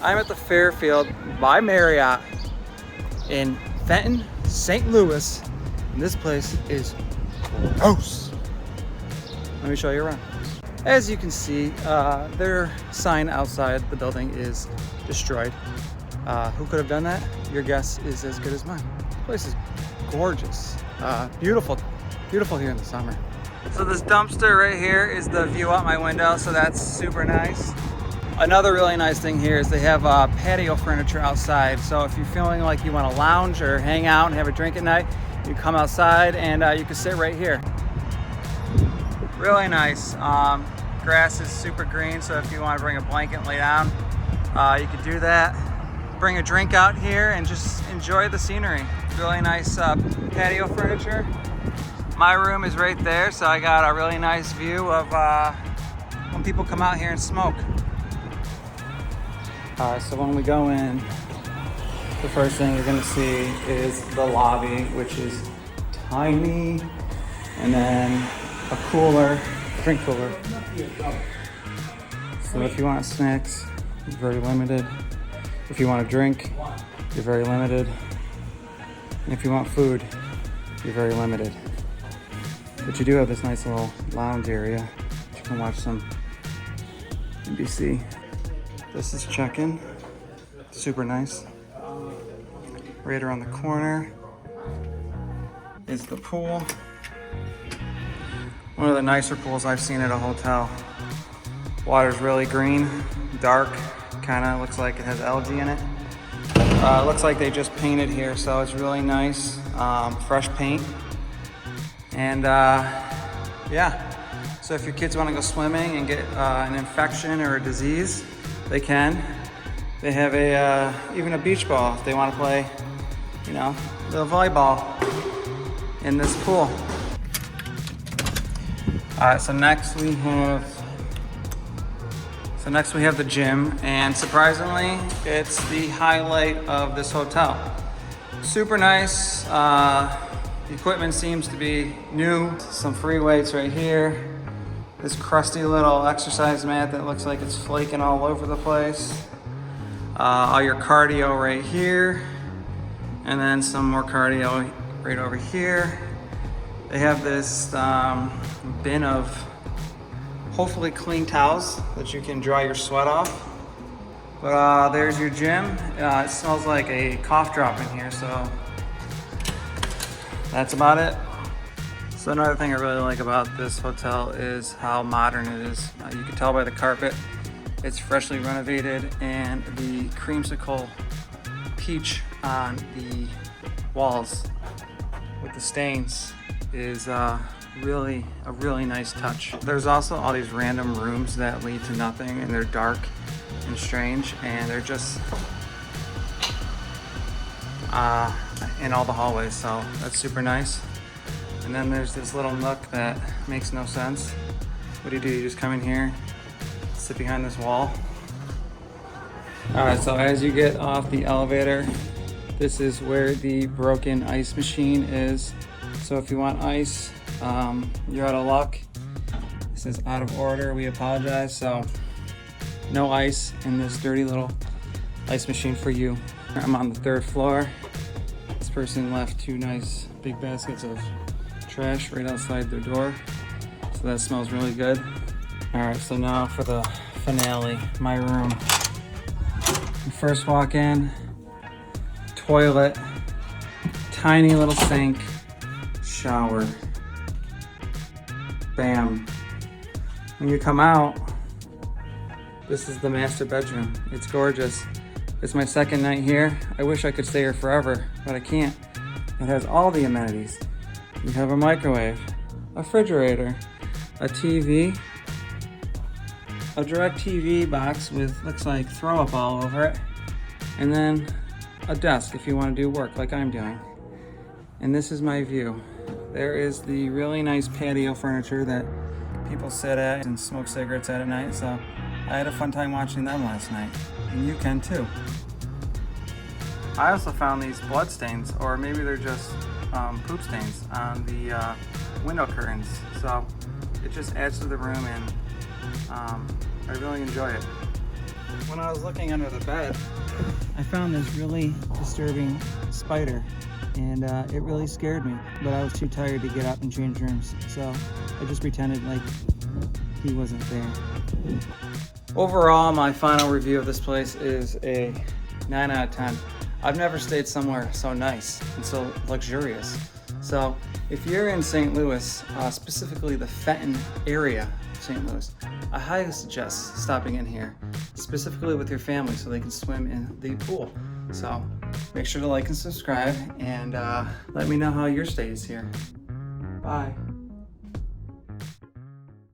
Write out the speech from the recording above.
I'm at the Fairfield by Marriott in Fenton, St. Louis, and this place is gross. Let me show you around. As you can see, their sign outside the building is destroyed. Who could have done that? Your guess is as good as mine. This place is gorgeous. Beautiful, beautiful here in the summer. So this dumpster right here is the view out my window, so that's super nice. Another really nice thing here is they have patio furniture outside. So if you're feeling like you want to lounge or hang out and have a drink at night, you come outside and you can sit right here. Really nice. Grass is super green, so if you want to bring a blanket and lay down, you can do that. Bring a drink out here and just enjoy the scenery. Really nice patio furniture. My room is right there, so I got a really nice view of when people come out here and smoke. So when we go in, the first thing you're gonna see is the lobby, which is tiny, and then a cooler, drink cooler. So if you want snacks, you're very limited. If you want a drink, you're very limited. And if you want food, you're very limited. But you do have this nice little lounge area. You can watch some NBC. This is check-in, super nice. Right around the corner is the pool. One of the nicer pools I've seen at a hotel. Water's really green, dark, kinda looks like it has algae in it. Looks like they just painted here, so it's really nice, fresh paint. And yeah, so if your kids wanna go swimming and get an infection or a disease, they can. They have even a beach ball if they want to play, you know, the volleyball in this pool. All right, so next we have the gym, and surprisingly, it's the highlight of this hotel. Super nice. The equipment seems to be new. Some free weights right here. This crusty little exercise mat that looks like it's flaking all over the place. All your cardio right here. And then some more cardio right over here. They have this bin of hopefully clean towels that you can dry your sweat off. But there's your gym. It smells like a cough drop in here, so that's about it. So another thing I really like about this hotel is how modern it is. You can tell by the carpet, it's freshly renovated, and the creamsicle peach on the walls with the stains is really a really nice touch. There's also all these random rooms that lead to nothing, and they're dark and strange, and they're just in all the hallways, so that's super nice. And then there's this little nook that makes no sense. What do? You just come in here, sit behind this wall. All right, so as you get off the elevator, this is where the broken ice machine is. So if you want ice, you're out of luck. This is out of order, we apologize. So no ice in this dirty little ice machine for you. I'm on the 3rd floor. This person left 2 nice big baskets of trash right outside their door, so that smells really good. All right, so now for the finale, my room. You first walk in, toilet, tiny little sink, shower, bam. When you come out, this is the master bedroom. It's gorgeous. It's my 2nd night here. I wish I could stay here forever, but I can't. It has all the amenities. You have a microwave, a refrigerator, a TV, a direct TV box with looks like throw up all over it, and then a desk if you want to do work like I'm doing. And this is my view. There is the really nice patio furniture that people sit at and smoke cigarettes at night, so I had a fun time watching them last night, and you can too. I also found these blood stains, or maybe they're just poop stains on the window curtains, so it just adds to the room, and I really enjoy it. when I was looking under the bed, I found this really disturbing spider, and it really scared me, but I was too tired to get up and change rooms, so I just pretended like he wasn't there. Overall, my final review of this place is a 9 out of 10. I've never stayed somewhere so nice and so luxurious. So if you're in St. Louis, specifically the Fenton area of St. Louis, I highly suggest stopping in here, specifically with your family so they can swim in the pool. So make sure to like and subscribe, and let me know how your stay is here. Bye.